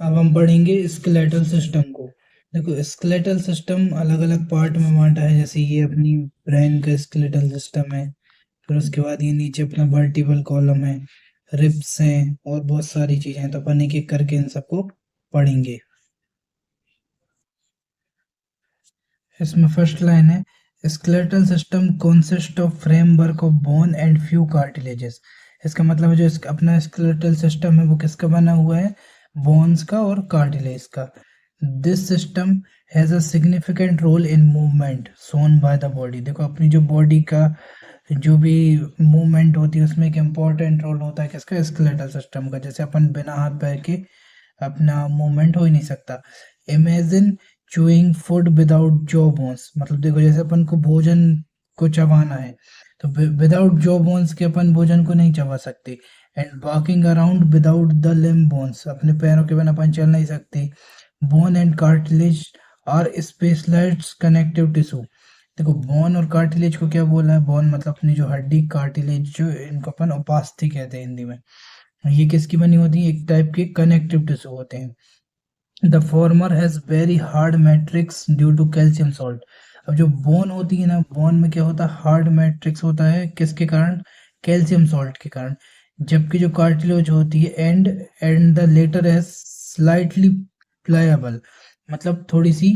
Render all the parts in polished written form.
अब हम पढ़ेंगे स्केलेटल सिस्टम को। देखो स्केलेटल सिस्टम अलग अलग पार्ट में बांटा है, जैसे ये अपनी ब्रेन का स्केलेटल सिस्टम है। फिर उसके बाद ये नीचे अपना वर्टिबल कॉलम है, रिब्स हैं और बहुत सारी चीजें हैं, तो अपन एक एक करके इन सबको पढ़ेंगे। इसमें फर्स्ट लाइन है, skeletal system consist of framework of bone and few cartilages. इसका मतलब है जो अपना स्केलेटल सिस्टम है वो किसका बना हुआ है, बोन्स का और कार्टिलेज का। This system has a significant role in movement shown by the body. देखो अपनी जो बॉडी का जो भी मूवमेंट होती है उसमें एक इम्पोर्टेंट रोल होता है किसका, स्केलेटल सिस्टम का। जैसे अपन बिना हाथ पैर के अपना मूवमेंट हो ही नहीं सकता। Imagine chewing food without jaw bones, मतलब देखो जैसे अपन को भोजन को चबाना है तो विदाउट जॉ बोन्स के अपन भोजन को नहीं चबा सकते। And walking around without the limb bones, अपने पैरों के बिना अपन चल नहीं सकते। Bone and cartilage are specialised connective tissue. देखो बोन और कार्टिलेज को क्या बोला है, बोन मतलब अपनी जो हड्डी, कार्टिलेज जो इनको अपन उपास्थि कहते हैं हिंदी में। ये किसकी बनी होती है, एक टाइप के कनेक्टिव टिश्यू होते हैं। The former has very hard matrix due to calcium salt. अब जो बोन होती है ना, बोन में क्या होता है, हार्ड मैट्रिक्स होता है, किसके कारण, कैल्शियम सॉल्ट के कारण। जबकि जो कार्टिलेज होती है and the latter has slightly pliable, मतलब थोड़ी सी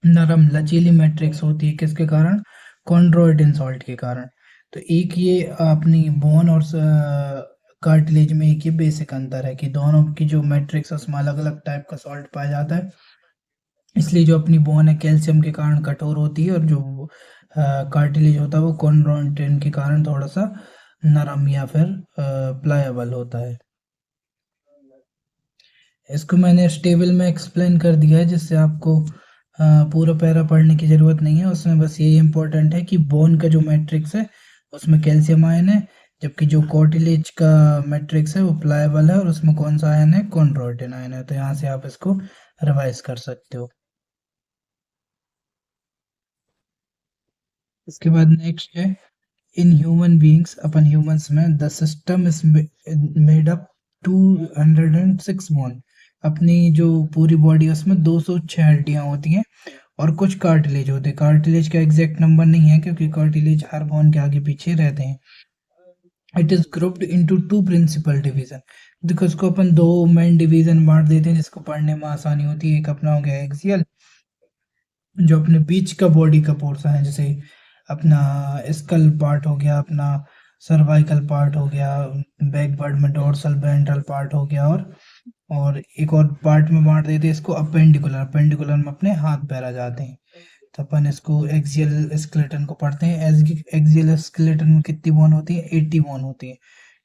नरम लचीली मैट्रिक्स होती है, किसके कारण, कॉन्ड्रोइटिन सॉल्ट के कारण। तो एक ये अपनी बोन और कार्टिलेज में एक ये बेसिक अंतर है कि दोनों की जो मैट्रिक्स है उसमें अलग अलग टाइप का सॉल्ट पाया जाता है। इसलिए जो अपनी बोन है कैल्शियम के कारण कठोर होती है और जो कार्टिलेज होता है वो कॉन्ड्रोइटिन के कारण थोड़ा सा नरम या फिर प्लायबल होता है। इसको मैंने इस टेबल में एक्सप्लेन कर दिया है जिससे आपको पूरा पैरा पढ़ने की ज़रूरत नहीं है। उसमें बस यही इम्पोर्टेंट है कि बोन का जो मैट्रिक्स है उसमें कैल्शियम आयन है, जबकि जो कार्टिलेज का मैट्रिक्स है वो प्लायबल है और उसमें कौन सा आयन है, कॉन्ड्रोइटिन आयन है। तो यहाँ से आप इसको रिवाइज कर सकते हो। इसके बाद नेक्स्ट है, इन ह्यूमन बीइंग्स, अपन ह्यूमंस में the system is made up 206 bone. अपनी जो पूरी बॉडी है उसमें 206 हड्डियां होती हैं और कुछ कार्टिलेज होते हैं। कार्टिलेज का एग्जैक्ट नंबर नहीं है क्योंकि कार्टिलेज हर बोन के आगे पीछे रहते हैं। It is grouped into two principal division. देखो इसको अपन दो मेन डिवीजन बांट देते हैं जिसको पढ़ने में आसानी होती है। एक अपना हो गया एक्सियल, जो अपने बीच का बॉडी का पोर्शन है, जैसे अपना स्कल पार्ट हो गया, अपना सर्वाइकल पार्ट हो गया, बैक पार्ट में डोर्सल वेंट्रल पार्ट हो गया, और एक और पार्ट में बांट देते हैं इसको अपेंडिकुलर। अपेंडिकुलर में अपने हाथ पैर आ जाते हैं। तो अपन इसको एक्सियल स्केलेटन को पढ़ते हैं। एक्सियल स्केलेटन में कितनी बोन होती है, 80 बोन होती है,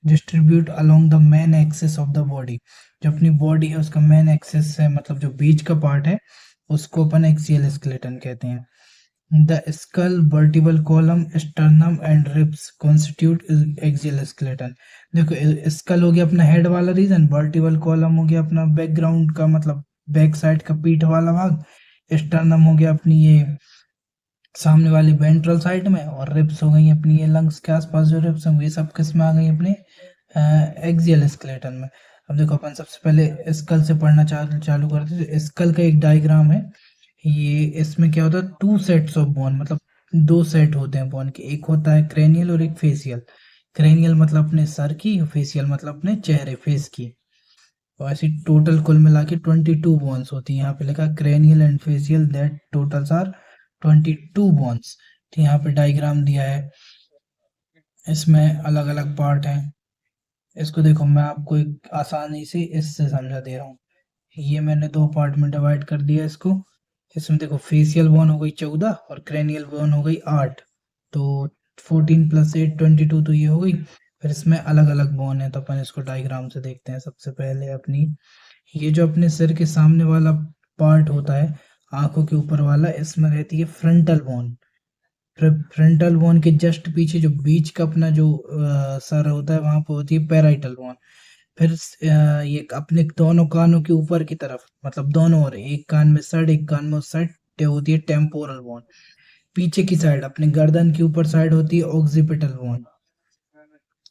distribute along the main axis of the body. जो अपनी बॉडी है उसका मेन एक्सिस है, मतलब जो बीच का पार्ट है उसको अपन एक्सियल स्केलेटन कहते हैं। The skull, vertebral column, sternum and ribs constitute axial skeleton. देखो स्कल हो गया अपना हेड वाला रीजन, वर्टिबल कॉलम हो गया अपना बैकग्राउंड का मतलब बैक साइड का पीठ वाला भाग, स्टर्नम हो गया अपनी ये सामने वाली वेंट्रल साइड में, और रिब्स हो गई अपनी ये लंग्स के आसपास जो रिब्स हैं, ये सब किस में आ गई अपने एक्सियल स्केलेटन में। अब देखो अपन सबसे पहले स्कल से पढ़ना चालू करते हैं। तो स्कल का एक डायग्राम है ये, इसमें क्या होता है, टू सेट्स ऑफ बोन, मतलब दो सेट होते हैं बोन के। एक होता है क्रेनियल और एक फेसियल। क्रेनियल मतलब अपने सर की, फेसियल मतलब अपने चेहरे फेस की। तो ऐसी टोटल कुल मिला के 22 बोन्स होती है। यहाँ पे लिखा cranial and facial that totals are 22 bones. तो यहाँ पे डायग्राम दिया है, इसमें अलग अलग पार्ट हैं। इसको देखो मैं आपको एक आसानी से इससे समझा दे रहा हूँ। ये मैंने दो पार्ट में डिवाइड कर दिया इसको। इसमें देखो फेसियल बोन हो गई 14 और क्रेनियल बोन हो गई 8। तो 14 प्लस 8 22, तो ये हो गई। फिर इसमें अलग अलग बोन है, तो अपन इसको डायग्राम से देखते हैं। सबसे पहले अपनी ये जो अपने सिर के सामने वाला पार्ट होता है, आंखों के ऊपर वाला, इसमें रहती है फ्रंटल बोन। फ्रंटल बोन के जस्ट पीछे जो बीच का अपना जो सर होता है वहां पे होती है पैराइटल बोन। फिर ये अपने दोनों कानों के ऊपर की तरफ, मतलब दोनों ओर, एक कान में सड़ एक कान में उस साइड होती है टेम्पोरल बोन। पीछे की साइड अपने गर्दन के ऊपर साइड होती है ऑक्सीपिटल बोन।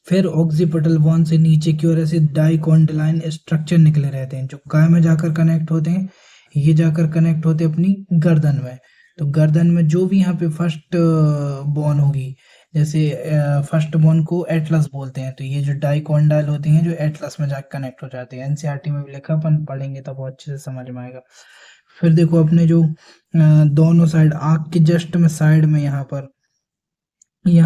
फिर ऑक्सीपिटल बोन से नीचे की ओर ऐसे डाइकोटिलाइन स्ट्रक्चर निकले रहते हैं जो काय में जाकर कनेक्ट होते हैं। ये जाकर कनेक्ट होते हैं अपनी गर्दन में। तो गर्दन में जो भी यहाँ पे फर्स्ट बोन होगी, जैसे फर्स्ट बोन को एटलस बोलते हैं, तो ये जो डाइकोंडाइल होती हैं जो एटलस में जाकर कनेक्ट हो जाते हैं। एनसीईआरटी में भी लिखा, अपन पढ़ेंगे तब बहुत अच्छे से समझ में आएगा। फिर देखो अपने जो दोनों साइड आँख के जस्ट में साइड में यहाँ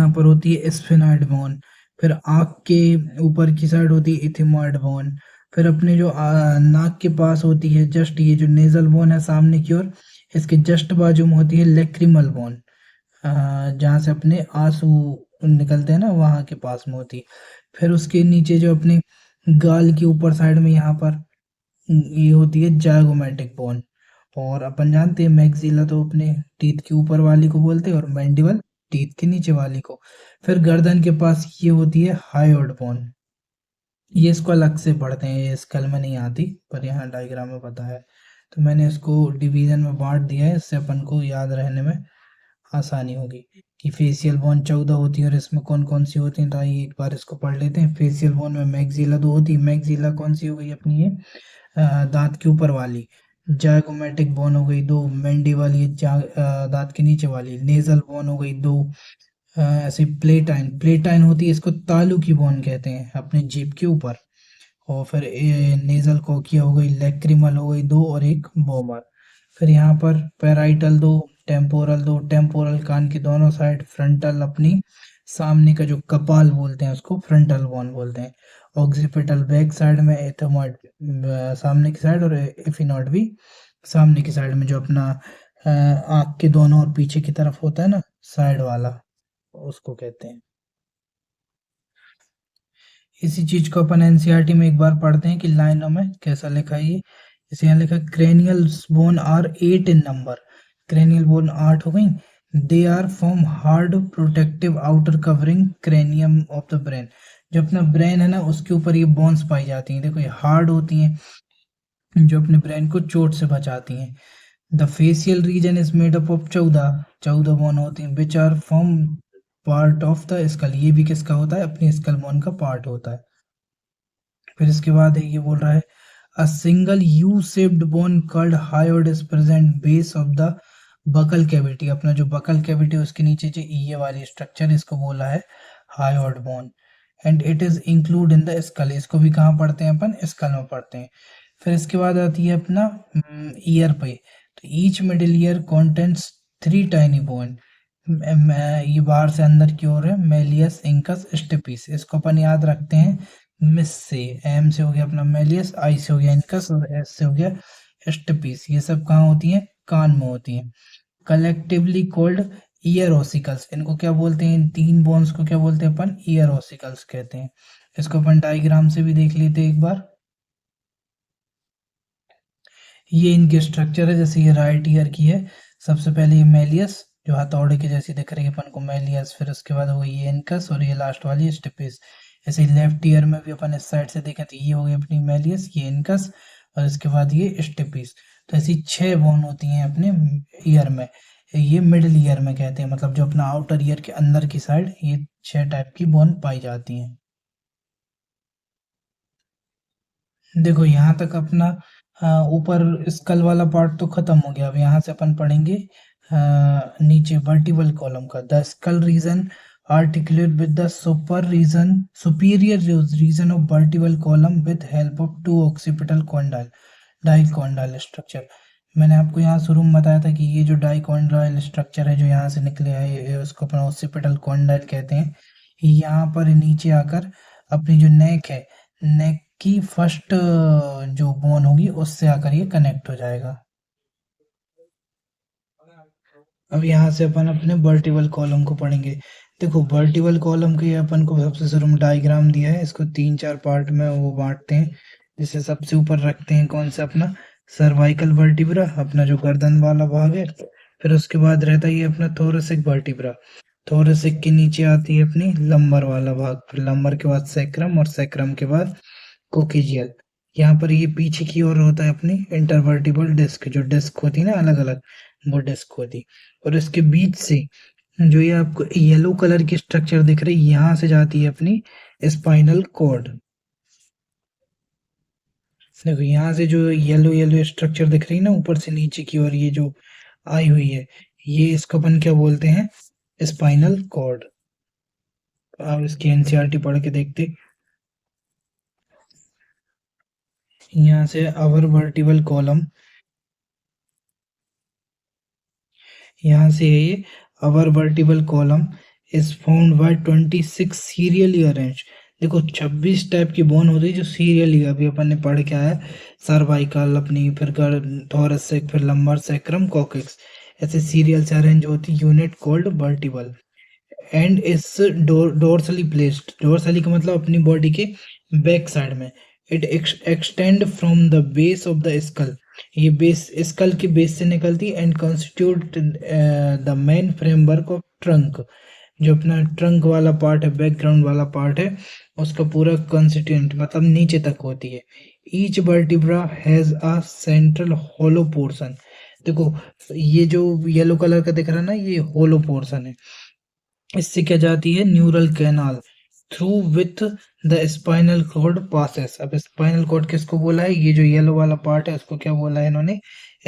पर होती है स्फेनॉइड बोन। फिर आँख के ऊपर की साइड होती है इथिमॉइड बोन। फिर अपने जो नाक के पास होती है जस्ट ये जो नेजल बोन है सामने की ओर, इसके जस्ट बाजू में होती है लेक्रिमल बोन, जहाँ से अपने आंसू निकलते हैं ना, वहाँ के पास में होती है। फिर उसके नीचे जो अपने गाल के ऊपर साइड में यहाँ पर ये होती है जायगोमेटिक बोन। और अपन जानते हैं मैक्सिला तो अपने टीथ के ऊपर वाली को बोलते हैं और मैंडिबल टीथ के नीचे वाली को। फिर गर्दन के पास ये होती है हायोइड बोन। ये इसको अलग से पढ़ते हैं, ये स्कल में नहीं आती, पर यहाँ डायग्राम में पता है। तो मैंने इसको डिवीजन में बांट दिया है, इससे अपन को याद रहने में आसानी होगी कि फेशियल बोन 14 होती है और इसमें कौन कौन सी होती हैं। तो आइए एक बार इसको पढ़ लेते हैं। फेशियल बोन में मैक्सिला 2 होती है। मैक्सिला कौन सी हो गई अपनी, ये दांत के ऊपर वाली। जायगोमेटिक बोन हो गई 2। मेंडी वाली दांत के नीचे वाली। नेजल बोन हो गई 2। ऐसे प्लेटाइन प्लेटाइन होती है, इसको तालू की बोन कहते हैं अपने जीभ के ऊपर। और फिर नेजल कोकिया हो गई, लैक्रिमल हो गई 2 और एक बोमर। फिर यहाँ पर पैराइटल 2, टेम्पोरल 2। टेम्पोरल कान की दोनों साइड। फ्रंटल अपनी सामने का जो कपाल बोलते हैं उसको फ्रंटल बोन बोलते हैं। ऑक्सीपिटल बैक साइड में। एथमॉइड सामने की साइड और एफिनॉइड भी सामने की साइड में, जो अपना आँख के दोनों और पीछे की तरफ होता है ना साइड वाला, उसको कहते हैं। इसी चीज को अपन एनसीईआरटी में एक बार पढ़ते हैं कि लाइनों में कैसा लिखा है ये। जैसे यहाँ लिखा cranial bone are 8 in number. Cranial bone 8 हो गई। They are from hard protective outer covering cranium of the brain. जो अपना ब्रेन है ना उसके ऊपर ये बोन्स पाई जाती हैं। देखो ये हार्ड होती हैं, जो अपने ब्रेन को चोट से बचाती हैं। The facial region is made up of 14 bone होती हैं which are from part of the skull. ये भी किसका होता है, अपनी स्कल बोन का पार्ट होता है। फिर इसके बाद है ये बोल रहा है a single U shaped bone called hyoid is present base of the buccal cavity. अपना जो बकल कैविटी उसके नीचे जो ये वाली स्ट्रक्चर, इसको बोला है hyoid bone. And it is include in the skull. इसको भी कहाँ पढ़ते हैं अपन, स्कल में पढ़ते हैं। फिर इसके बाद आती है अपना ईयर पे। तो each middle ear contents 3 tiny bone. ये बाहर से अंदर की ओर है। Malleus, incus, stapes. इसको अपन याद रखते हैं मिस से। एम से हो गया अपना मेलियस, आई से हो गया इनकस और एस से हो गया स्टेपिस। ये सब कहाँ होती हैं, कान में होती हैं। Collectively called year ossicles. इनको क्या बोलते हैं, इन 3 बोन्स को क्या बोलते हैं अपन, ईयर ओसिकल्स कहते हैं। इसको अपन डायग्राम से भी देख लेते हैं एक बार। ये इनके स्ट्रक्चर है। जैसे ये राइट ईयर की है, सबसे पहले ये मेलियस जो हथौड़े के जैसी दिख रही है अपन को, मेलियस। फिर उसके बाद हो गई ये इनकस और ये लास्ट वाली स्टेपिस। ऐसे लेफ्ट ईयर में भी अपन इस साइड से देखें तो ये हो गई अपनी मेलियस, ये इनकस और इसके बाद ये स्टेपिस। तो ऐसी 6 बोन होती हैं अपने ईयर में। ये मिडिल ईयर में कहते हैं, मतलब जो अपना आउटर ईयर के अंदर की साइड ये 6 टाइप की बोन पाई जाती हैं। देखो यहाँ तक अपना ऊपर स्कल वाला पार्ट तो खत्म हो गया। अब यहाँ से अपन पढ़ेंगे नीचे वर्टिबल कॉलम का। The skull reason articulate with the superior region of vertebral column with help of 2 occipital condyle dicondyle structure. मैंने आपको यहाँ शुरू में बताया था कि ये जो डाइकोंडाइल स्ट्रक्चर है जो यहाँ से निकले है, उसको अपना ऑक्सीपिटल कॉन्डाइल कहते हैं। यहाँ पर नीचे आकर अपनी जो नेक है, नेक की फर्स्ट जो बोन होगी उससे आकर ये कनेक्ट हो जाएगा। अब यहाँ से अपन अपने वर्टिबल कॉलम को पढ़ेंगे। देखो वर्टिबल कॉलम के अपन को सबसे शुरू में डायग्राम दिया है, इसको 3-4 पार्ट में वो बांटते हैं। जिसे सबसे ऊपर रखते हैं कौन सा, अपना सर्वाइकल वर्टिब्रा, अपना जो गर्दन वाला भाग है। फिर उसके बाद रहता है ये अपना थोरेसिक वर्टिब्रा। थोरेसिक के नीचे आती है अपनी लंबर वाला भाग। फिर लंबर के बाद सैक्रम और सैक्रम के बाद कोकिजियल। यहाँ पर ये पीछे की ओर होता है अपनी इंटरवर्टिबल डिस्क। जो डिस्क होती है ना अलग अलग, वो डिस्क होती। और इसके बीच से जो ये आपको येलो कलर की स्ट्रक्चर दिख रही है, यहाँ से जाती है अपनी स्पाइनल कॉर्ड। देखो यहाँ से जो येलो येलो स्ट्रक्चर दिख रही है ना ऊपर से नीचे की ओर, ये जो आई हुई है, ये इसको अपन क्या बोलते हैं? Spinal cord. आप इसकी एनसीईआरटी पढ़ के देखते। यहाँ से अवर वर्टिबल कॉलम, यहाँ से है ये our vertebral column is found by 26 serially arrange. देखो 26 टाइप की बोन होती है जो सीरियली, अभी अपन ने पढ़ के आया, सर्वाइकल अपनी, फिर थोरसिक, फिर लंबर, सैक्रम, कॉक्सिक्स, ऐसे सीरियल से अरेंज होती unit called vertebral. And is dorsally placed, dorsally का मतलब अपनी बॉडी के बैक साइड में। It extend from the base of the skull, ये बेस स्कल के बेस से निकलती, and constitute the main framework of trunk, जो अपना ट्रंक वाला पार्ट है, बैकग्राउंड वाला पार्ट है, उसका पूरा कॉन्स्टिट्यूंट मतलब नीचे तक होती है। Each vertebra has a central hollow portion. देखो ये जो येलो कलर का दिख रहा है ना, ये होलो पोर्शन है, इससे क्या जाती है? Neural canal, through with the spinal cord passes. अब स्पाइनल कॉर्ड किसको बोला है? ये जो येलो वाला पार्ट है उसको क्या बोला है इन्होंने?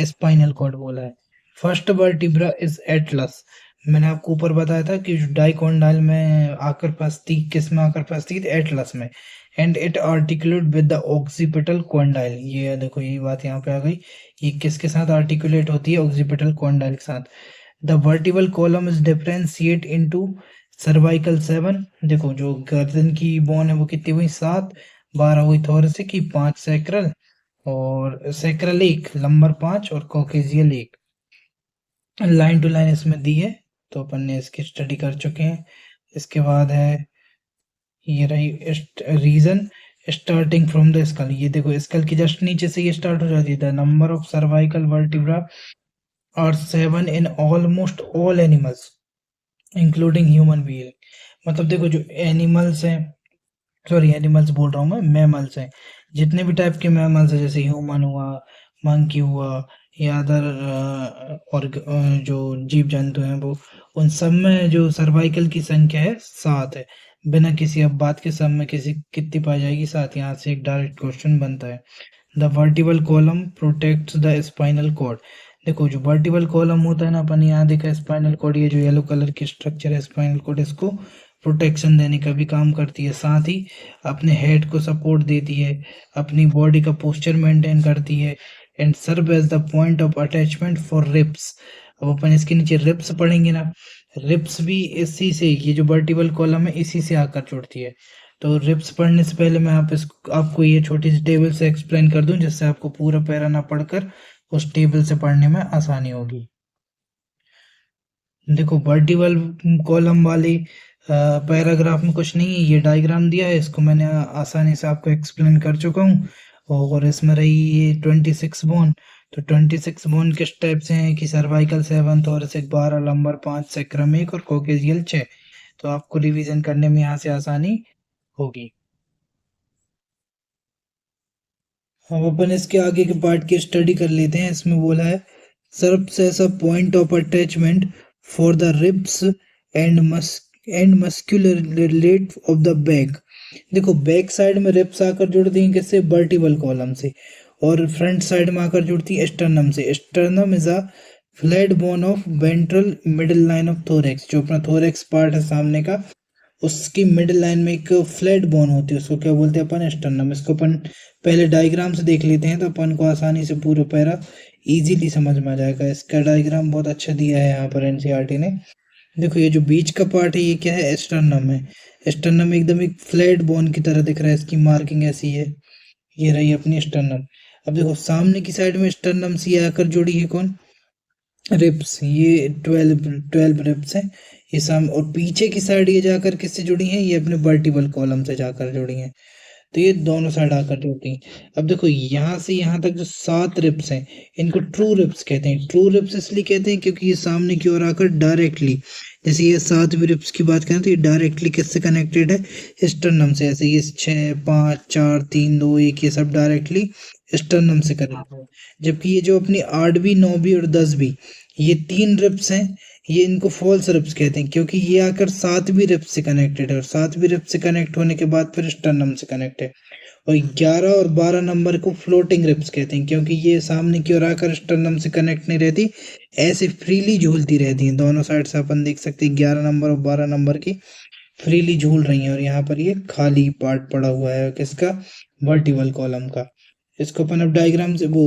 स्पाइनल कॉर्ड बोला है। First vertebra is Atlas. मैंने आपको ऊपर बताया था कि डाइकोंडाइल में आकर फंसती, किस में आकर फंसती थी? एटलस में। And it articulate with the occipital condyle. ये देखो यही बात यहाँ पे आ गई, ये किसके साथ आर्टिकुलेट होती है? ऑक्सीपिटल कॉन्डाइल के साथ। The vertebral column is differentiate into cervical 7। देखो जो गर्दन की बोन है वो कितनी हुई? 7। 12 हुई थोरेसिक की, 5 सैक्रल, और सैक्रल 1, लंबर 5, और कॉकेजियल 1। लाइन टू लाइन इसमें दी है, तो अपन ने इसकी स्टडी कर चुके हैं। इसके बाद है, ये रही region starting from the skull. ये देखो स्कल की जस्ट नीचे से ये स्टार्ट हो जाती है। The number of cervical vertebra are 7 in almost all animals including human being. मतलब देखो जो एनिमल्स हैं, सॉरी एनिमल्स बोल रहा हूँ मैं, मैमल्स हैं, जितने भी टाइप के मैमल्स हैं, जैसे ह्यूमन हुआ, मंकी हुआ, या अदर और जो जीव जंतु हैं वो, उन सब में जो सर्वाइकल की संख्या है 7 है। बिना किसी अब बात के सब में किसी कितनी पाई जाएगी? 7। यहाँ से एक डायरेक्ट क्वेश्चन बनता है। The vertebral column protects the spinal cord. देखो जो वर्टिबल कॉलम होता है ना, अपन यहाँ देखा स्पाइनल कॉर्ड, ये जो येलो कलर की स्ट्रक्चर है स्पाइनल कॉर्ड, इसको प्रोटेक्शन देने का भी काम करती है, साथ ही अपने हेड को सपोर्ट देती है, अपनी बॉडी का पोस्चर मेंटेन करती है, and serve as the point of attachment for ribs. अब अपन इसके नीचे रिब्स पढ़ेंगे ना, रिब्स भी इसी से, ये जो वर्टिबल कॉलम है इसी से आकर जुड़ती है। तो रिब्स पढ़ने से पहले मैं आपको ये छोटी सी टेबल से एक्सप्लेन कर दूं, जिससे आपको पूरा पैरा ना पढ़कर उस टेबल से पढ़ने में आसानी होगी। देखो वर्टिकल कॉलम वाली पैराग्राफ में कुछ नहीं है, ये डायग्राम दिया है, इसको मैंने आसानी से आपको एक्सप्लेन कर चुका हूँ। और इसमें रही ये 26 बोन। तो 26 बोन किस टाइप से हैं कि सर्वाइकल 7, थोरैसिक 12, लंबर 5, सैक्रम 1, और कोकेजियल 6। तो आपको रिवीजन करने में यहाँ से आसानी होगी। अब अपन इसके आगे के पार्ट की स्टडी कर लेते हैं। इसमें बोला है serves as a point of attachment for the ribs and muscular relate of the back. देखो बैक साइड में रिब्स आकर जुड़ती हैं किससे? वर्टिबल कॉलम से। और फ्रंट साइड में आकर जुड़ती है स्टर्नम से। Sternum is a flat bone of ventral middle line of thorax. जो अपना थोरेक्स पार्ट है सामने का, उसकी मिडिल लाइन में एक फ्लैट बोन होती है, उसको क्या बोलते हैं अपन? स्टर्नम। इसको अपन पहले डायग्राम से देख लेते हैं, तो अपन को आसानी से पूरा पैरा इजीली समझ में आ जाएगा। इसका डायग्राम बहुत अच्छा दिया है यहाँ पर एनसीईआरटी ने। देखो ये जो बीच का पार्ट है ये क्या है? स्टर्नम है। स्टर्नम एकदम एक फ्लैट बोन की तरह दिख रहा है, इसकी मार्किंग ऐसी है। ये रही अपनी स्टर्नम। अब देखो सामने की साइड में स्टर्नम से आकर जुड़ी है कौन? रिब्स। ये 12 रिब्स हैं ये साम, और पीछे की साइड ये जाकर किससे जुड़ी हैं? ये अपने वर्टिबल कॉलम से जाकर जुड़ी हैं। तो ये दोनों साइड आकर जुड़ती हैं। अब देखो यहाँ से यहाँ तक जो 7 रिब्स हैं, इनको ट्रू रिब्स कहते हैं। ट्रू रिब्स इसलिए कहते हैं क्योंकि ये सामने की ओर आकर डायरेक्टली जैसे ये 7वीं रिब्स की बात करें तो ये डायरेक्टली किससे कनेक्टेड है, स्टर्नम से। ऐसे ये 6, 5, 4, 3, 2, 1 ये सब डायरेक्टली स्टर्नम से कनेक्ट है। जबकि ये जो अपनी 8वीं, 9वीं और 10वीं ये 3 रिब्स हैं, ये इनको फॉल्स रिब्स कहते हैं, क्योंकि ये आकर 7वीं रिब्स से कनेक्टेड है और 7वीं रिब्स से कनेक्ट होने के बाद फिर स्टर्नम से कनेक्ट है। और 11 और 12 नंबर को फ्लोटिंग रिब्स कहते हैं, क्योंकि ये सामने की ओर आकर स्टर्नम से कनेक्ट नहीं रहती, ऐसे फ्रीली झूलती रहती हैं। दोनों साइड से अपन देख सकते हैं 11 नंबर और 12 नंबर की फ्रीली झूल रही हैं। और यहाँ पर ये खाली पार्ट पड़ा हुआ है किसका, वर्टिकल कॉलम का। इसको अपन अब डायग्राम से वो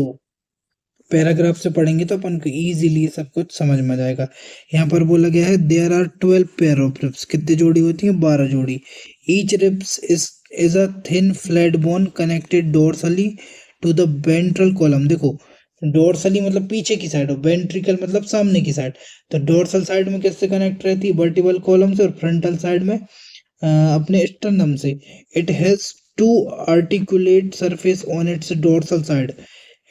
पैराग्राफ से पढ़ेंगे तो अपन को इजीली सब कुछ समझ में जाएगा। यहाँ पर बोला गया है there are 12 pair of ribs, कितनी जोड़ी होती है, 12 जोड़ी। Each ribs is a thin flat bone connected dorsally to the ventral column. देखो डोर्सली मतलब पीछे की साइड, और वेंट्रिकल मतलब सामने की साइड। तो डोर्सल साइड में किससे कनेक्ट रहती है, वर्टिकल कॉलम से, और फ्रंटल साइड में अपने स्टर्नम से। It has two articulate surface on its dorsal side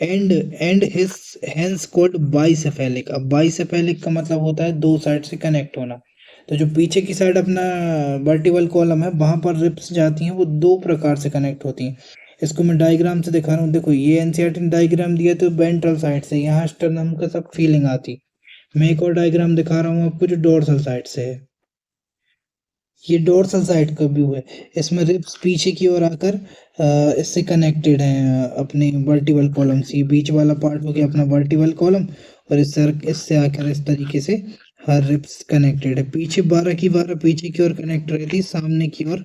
and is hence called bicephalic. अब बाइसेफेलिक का मतलब होता है दो साइड से कनेक्ट होना। तो जो पीछे की साइड अपना वर्टिकल कॉलम है वहां पर रिब्स जाती हैं, वो दो प्रकार से कनेक्ट होती हैं। इसको मैं डायग्राम से दिखा रहा हूँ। देखो ये एनसीईआरटी ने डायग्राम दिया तो वेंट्रल साइड से, यहाँ स्टर्नम का सब फीलिंग आती। मैं एक और डायग्राम दिखा रहा हूँ आपको जो डोर्सल साइड से है। ये डोर्सल साइड का व्यू है। इसमें रिब्स पीछे की ओर आकर इससे कनेक्टेड हैं अपने वर्टिकल कॉलम से। ये बीच वाला पार्ट हो गया अपना वर्टिकल कॉलम, और इससे आकर इस तरीके से हर रिब्स कनेक्टेड है। पीछे 12 की 12 पीछे की ओर कनेक्ट रहती है, सामने की ओर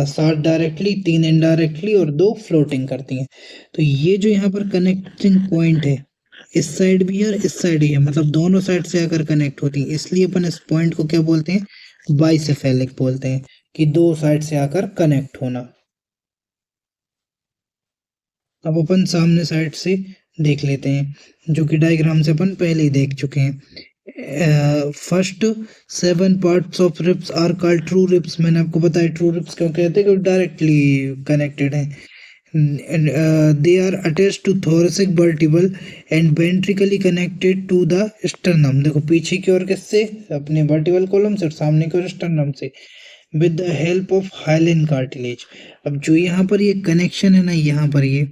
7 डायरेक्टली, 3 इनडायरेक्टली और 2 फ्लोटिंग करती हैं। तो ये जो यहाँ पर कनेक्टिंग पॉइंट है, इस साइड भी है और इस साइड भी है, मतलब दोनों साइड से आकर कनेक्ट होती हैं। इसलिए अपन इस पॉइंट को क्या बोलते हैं, बाइसेफेलिक बोलते हैं, कि दो साइड से आकर कनेक्ट होना। अब अपन सामने साइड से देख लेते हैं, जो कि डायग्राम से अपन पहले ही देख चुके हैं। First 7 parts of ribs are called true ribs. मैंने आपको बताया ट्रू रिब्स क्यों कहते हैं, क्योंकि डायरेक्टली कनेक्टेड हैं। And they are attached to thoracic vertebral and ventrically connected to the sternum। देखो पीछे की ओर किससे, अपने वर्टिकल कॉलम से, और सामने की ओर स्टर्नम से, with the help of hyaline cartilage। अब जो यहाँ पर ये कनेक्शन है ना, यहाँ पर ये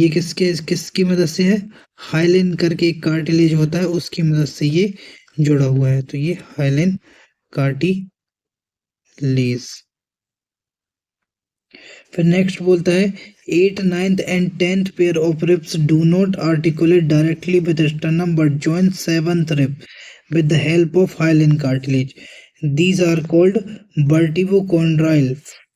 किसके किसकी मदद से है, हाइलिन करके एक कार्टिलेज होता है, उसकी मदद से ये जुड़ा हुआ है। तो ये हाइलिन कार्टिलेज। फिर नेक्स्ट बोलता है 8th, 9th and 10th pair of ribs do not articulate directly with sternum but join 7th rib with the help of hyaline cartilage। These are called vertebrochondrial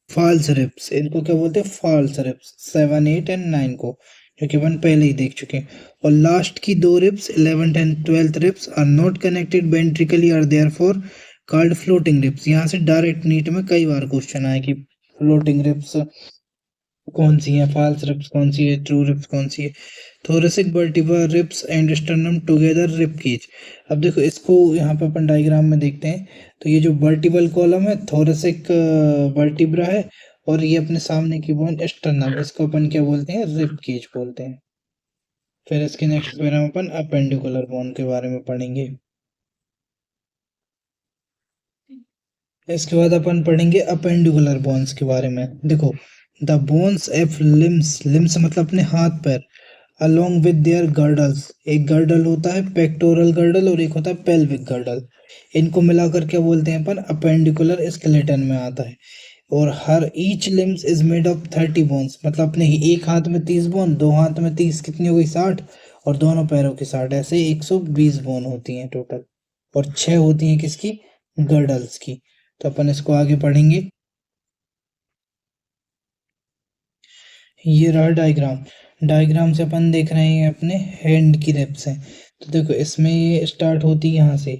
false ribs। इनको क्या बोलते हैं, false ribs। 7, 8 and 9 को, जो कि अपन पहले ही देख चुके हैं। और लास्ट की दो ribs 11th and 12th ribs are not connected ventrally are therefore called floating ribs. यहाँ से डायरेक्ट नीट में कई बार क्वेश्चन आया कि फ्लोटिंग रिब्स कौन सी है, फॉल्स रिब्स कौन सी है, ट्रू रिब्स कौन सी है। Thoracic vertebra ribs and sternum together rib cage. अब देखो इसको यहाँ पे अपन डायग्राम में देखते हैं। तो ये जो वर्टिबल कॉलम है थोरेसिक वर्टिब्रा है, और ये अपने सामने की बोन स्टर्नम, इसको अपन क्या बोलते हैं, रिब केज बोलते हैं। फिर इसके नेक्स्ट में हम अपन अपेंडिकुलर बोन के बारे में पढ़ेंगे। इसके बाद अपन पढ़ेंगे अपेंडिकुलर बोन्स के बारे में। देखो the bones F limbs, limbs मतलब अपने हाथ पैर, अलोंग विद देयर गर्डल्स। एक गर्डल होता है पेक्टोरल गर्डल और एक होता है पेल्विक गर्डल। इनको मिलाकर क्या बोलते हैं अपन, अपेंडिकुलर स्केलेटन में आता है। और हर each limbs is made of 30 bones, मतलब अपने एक हाथ में 30 बोन, दो हाथ में 30, कितनी हो गई 60, और दोनों पैरों की 60, ऐसे 120 बोन होती हैं टोटल। और 6 होती हैं किसकी, गर्डल्स की। तो अपन इसको आगे पढ़ेंगे। ये रहा डायग्राम। डायग्राम से अपन देख रहे हैं अपने हैंड की रिब्स हैं। तो देखो इसमें ये स्टार्ट होती है यहाँ से,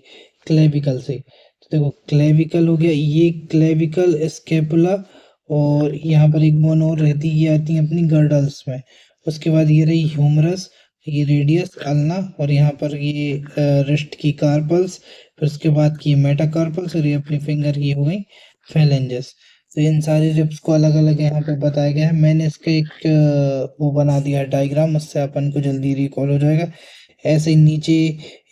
क्लेविकल से। तो देखो क्लेविकल हो गया, ये क्लेविकल स्केपुला, और यहाँ पर एक बोन और रहती है, ये आती है अपनी गर्डल्स में। उसके बाद ये रही ह्यूमरस, ये रेडियस अल्ना, और यहाँ पर ये रिस्ट की कार्पल्स। फिर उसके बाद की मेटाकार्पल्स, और ये अपनी फिंगर की हो गई फेलेंजेस। तो इन सारी रिब्स को अलग अलग यहाँ पे बताया गया है। मैंने इसका एक वो बना दिया है डायग्राम, उससे अपन को जल्दी रिकॉल हो जाएगा। ऐसे ही नीचे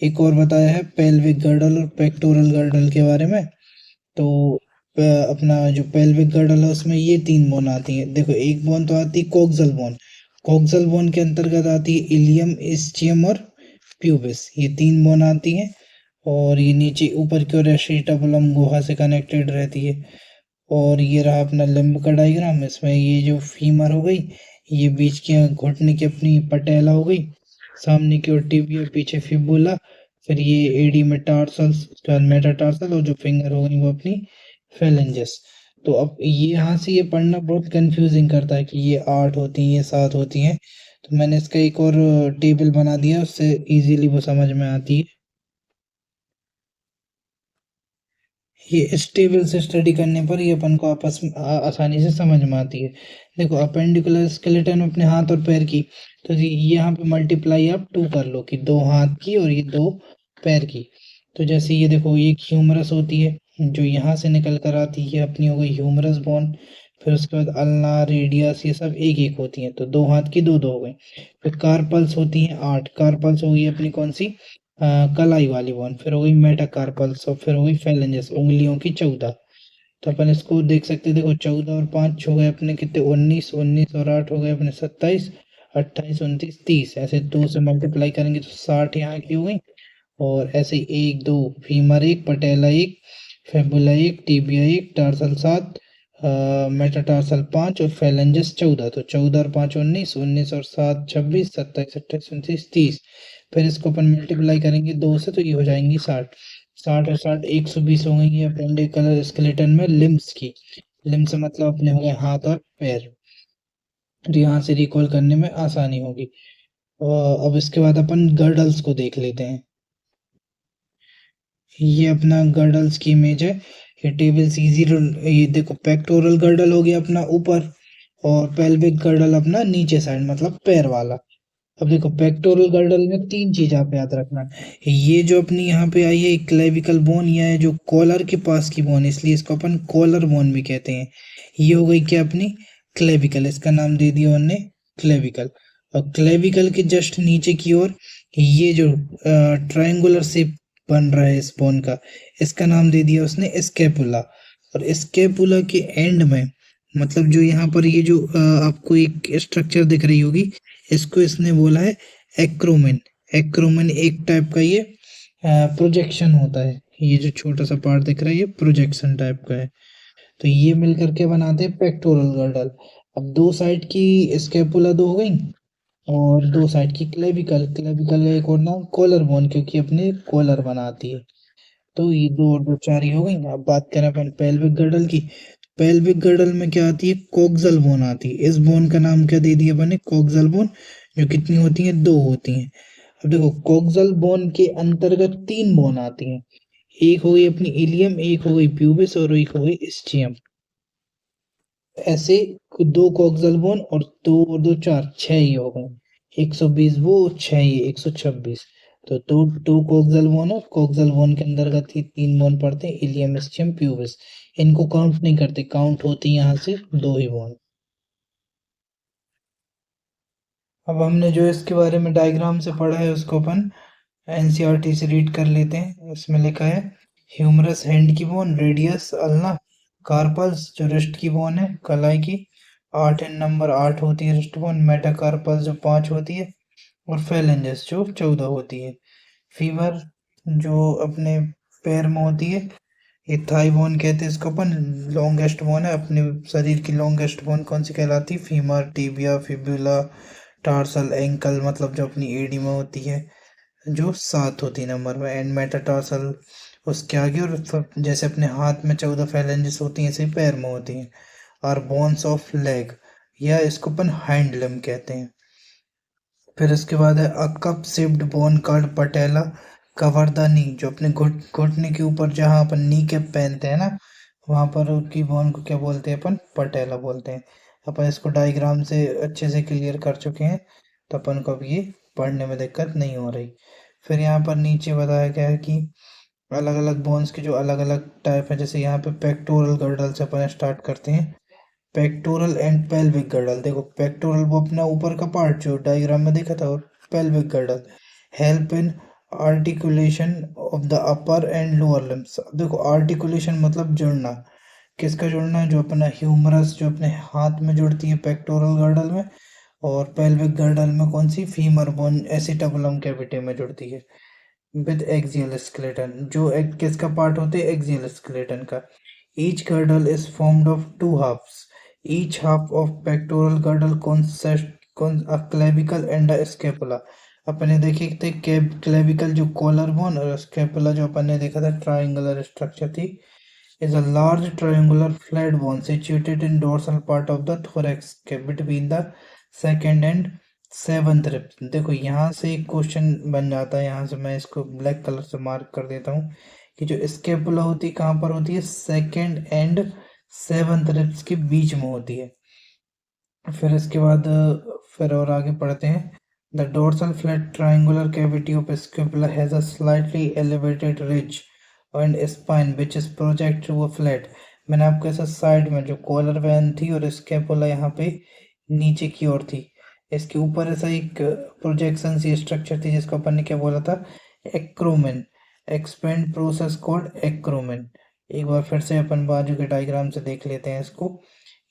एक और बताया है पेल्विक गर्डल और पेक्टोरल गर्डल के बारे में। तो अपना जो पेल्विक गर्डल है उसमें ये तीन बोन आती हैं। देखो एक बोन तो आती है कोक्सल बोन। कोक्सल बोन के अंतर्गत आती है इलियम, इस्चियम और प्यूबिस, ये तीन बोन आती हैं। और ये नीचे ऊपर की ओर एसिटाबुलम गुहा से कनेक्टेड रहती है। और ये रहा अपना लिम्ब का डायग्राम। इसमें ये जो फीमर हो गई, ये बीच के घुटने की अपनी पटेला हो गई, सामने की ओर टिबिया, पीछे फिबुला, फिर ये एडी में टार्सल्स, उसके बाद मेटाटार्सल, और जो फिंगर हो गई वो अपनी फेलेंजेस। तो अब ये यहाँ से ये पढ़ना बहुत कंफ्यूजिंग करता है कि ये 8 होती हैं, ये 7 होती हैं। तो मैंने इसका एक और टेबल बना दिया, उससे इजीली वो समझ में आती है। ये इस टेबल से स्टडी करने पर ये अपन को आपस में आसानी से समझ में आती है। देखो अपेंडिकुलर स्केलेटन अपने हाथ और पैर की, तो यहाँ पे मल्टीप्लाई आप 2 कर लो कि 2 हाथ की और ये 2 पैर की। तो जैसे ये देखो ये एक ह्यूमरस होती है जो यहाँ से निकल कर आती है, अपनी हो गई ह्यूमरस बोन। फिर उसके बाद अल्ना, रेडियस, ये सब एक एक होती हैं, तो 2 हाथ की 2 2 हो गई। फिर कार्पल्स होती हैं 8, कार्पल्स हो गई अपनी कौन सी, कलाई वाली वन। फिर हो गई मेटाकार्पल्स और फिर हो गई फेलेंजेस, उंगलियों की 14। तो अपन इसको देख सकते हैं। देखो 14 और 5 हो गए अपने कितने, 19, 19 और 8 हो गए अपने 27, 28, 29, 30। ऐसे 2 से मल्टीप्लाई करेंगे तो 60 यहाँ की हो गई। और ऐसे ही 1 2 फीमर, एक पटेला, एक फेबुला, एक टिबिया, एक टार्सल 7, मेटाटार्सल 5 और फेलेंजेस 14। तो 14 और 5 19, 19 और 7 26, 27, 28, 29, 30। फिर इसको अपन मल्टीप्लाई करेंगे 2 से तो ये हो जाएंगी 60। 60 और 60 120 हो गई है अपेंडिकुलर स्केलेटन में लिम्स की। लिम्स मतलब अपने हो गए हाथ और पैर। तो यहाँ से रिकॉल करने में आसानी होगी। अब इसके बाद अपन गर्डल्स को देख लेते हैं। ये अपना गर्डल्स की इमेज है। ये टेबल इजी, ये देखो पेक्टोरल गर्डल हो गया अपना ऊपर, और पेल्विक गर्डल अपना नीचे साइड मतलब पैर वाला। अब देखो पेक्टोरल गर्डल में 3 चीज आप याद रखना। ये जो अपनी यहाँ पे आई है क्लेविकल बोन, ये है जो कॉलर के पास की बोन, इसलिए इसको अपन कॉलर बोन भी कहते हैं। ये हो गई क्या अपनी क्लेविकल, इसका नाम दे दिया उन्होंने क्लेविकल। और क्लेविकल के जस्ट नीचे की ओर ये जो ट्रायंगुलर शेप बन रहा है इस बोन का, इसका नाम दे दिया उसने स्केपुला। और स्केपुला के एंड में मतलब जो यहाँ पर ये जो आपको एक स्ट्रक्चर दिख रही होगी, इसको इसने बोला है एक्रोमेन। एक्रोमेन एक टाइप का ये प्रोजेक्शन होता है। ये जो छोटा सा पार्ट दिख रहा है ये प्रोजेक्शन टाइप का है। तो ये मिल करके बनाते हैं पेक्टोरल गर्डल। अब दो साइड की स्केपुला दो हो गई, और दो साइड की क्लेविकल। क्लेविकल का एक और नाम कॉलर बोन, क्योंकि अपने कॉलर बनाती है। तो ये दो और दो चार ही हो गई। अब बात करें अपन पेल्विक गर्डल की। पेल्विक गर्डल में क्या आती है, कोक्सल बोन आती है। इस बोन का नाम क्या दे दिया बने, कोक्सल बोन, जो कितनी होती है, 2 होती हैं। अब देखो कोक्सल बोन के अंतर्गत 3 बोन आती हैं। एक हो गई अपनी इलियम, एक हो गई प्यूबिस और एक हो गई इस्चियम। ऐसे दो कोक्सल बोन और दो और दो चार, 6 ही हो गए। 120 वो, 6 ये 126। तो दो कोक्सल बोन और कोक्सल बोन के अंतर्गत ही 3 बोन पड़ते हैं, इलियम, इस्चियम, प्यूबिस। इनको काउंट नहीं करते, काउंट होती यहाँ से 2 ही बोन। अब हमने जो इसके बारे में डायग्राम से पढ़ा है उसको अपन एनसीईआरटी से रीड कर लेते हैं। इसमें लिखा है ह्यूमरस हैंड की बोन, रेडियस अल्ना, कार्पल्स जो रिस्ट की बोन है कलाई की, 8 इन नंबर 8 होती है रिस्ट बोन, मेटाकार्पल्स जो 5 होती है, और फेलेंजेस जो 14 होती है। फीवर जो अपने पैर में होती है, ये थाई बोन कहते हैं इसको अपन। लॉन्गेस्ट बोन है अपने शरीर की, लॉन्गेस्ट बोन कौन सी कहलाती है, femur, tibia, fibula, tarsal, ankle मतलब जो अपनी एडी में होती है, जो 7 होती है नंबर में, एंड मेटाटार्सल उसके आगे। और जैसे अपने हाथ में 14 फैलेंजेस होती हैं, ऐसे ही पैर में होती हैं। और बोन्स ऑफ लेग, या इसको अपन हाइंड लिम्ब कहते हैं। फिर इसके बाद है a cup shaped bone card patella cover the knee, जो अपने घुटने के ऊपर जहाँ अपन नी कैप पहनते हैं ना, वहाँ पर की बोन को क्या बोलते हैं अपन, पटेला बोलते हैं। अपन इसको डायग्राम से अच्छे से क्लियर कर चुके हैं, तो अपन को अब ये पढ़ने में दिक्कत नहीं हो रही। फिर यहाँ पर नीचे बताया गया है कि अलग अलग बोन्स के जो अलग अलग टाइप है। जैसे यहाँ पे पेक्टोरल गर्डल से अपन स्टार्ट करते हैं। पेक्टोरल एंड पेल्विक गर्डल, देखो पेक्टोरल वो अपना ऊपर का पार्ट जो डायग्राम में देखा था, और pelvic girdle help in articulation of the upper and lower limbs. देखो आर्टिकुलेशन मतलब जुड़ना, किसका जुड़ना है, जो अपना ह्यूमरस जो अपने हाथ में जुड़ती है पेक्टोरल गर्डल में, और पेल्विक गर्डल में कौन सी, फीमर बोन एसिटाबुलम कैविटी में जुड़ती है विद एक्सियल स्केलेटन, जो एक किसका पार्ट होते हैं, एक्सियल स्केलेटन का। Each girdle is formed of two halves, each half of pectoral girdle consist कौन क्लेविकल एंड स्केपुला। अपने देखे थे क्लेविकल जो कॉलर बोन, और स्केपुला जो अपन ने देखा था ट्राइंगुलर स्ट्रक्चर थी, is a large triangular flat bone situated in dorsal part of the thorax between the second and seventh ribs। देखो यहाँ से एक क्वेश्चन बन जाता है, यहाँ से मैं इसको ब्लैक कलर से मार्क कर देता हूँ कि जो स्केपुला होती है कहाँ पर होती है, सेकंड एंड सेवंथ रिब्स के बीच में होती है। फिर इसके बाद फिर और आगे पढ़ते हैं। The dorsal flat triangular cavity of scapula has a slightly elevated ridge and spine which is project through a flat. मैंने आपको ऐसा साइड में जो कॉलर वेन थी और स्केपुला यहाँ पे नीचे की ओर थी, इसके ऊपर ऐसा एक प्रोजेक्शन सी स्ट्रक्चर थी जिसको अपन ने क्या बोला था, acromion. Expand process called acromion. एक बार फिर से अपन बाजू के डायग्राम से देख लेते हैं इसको।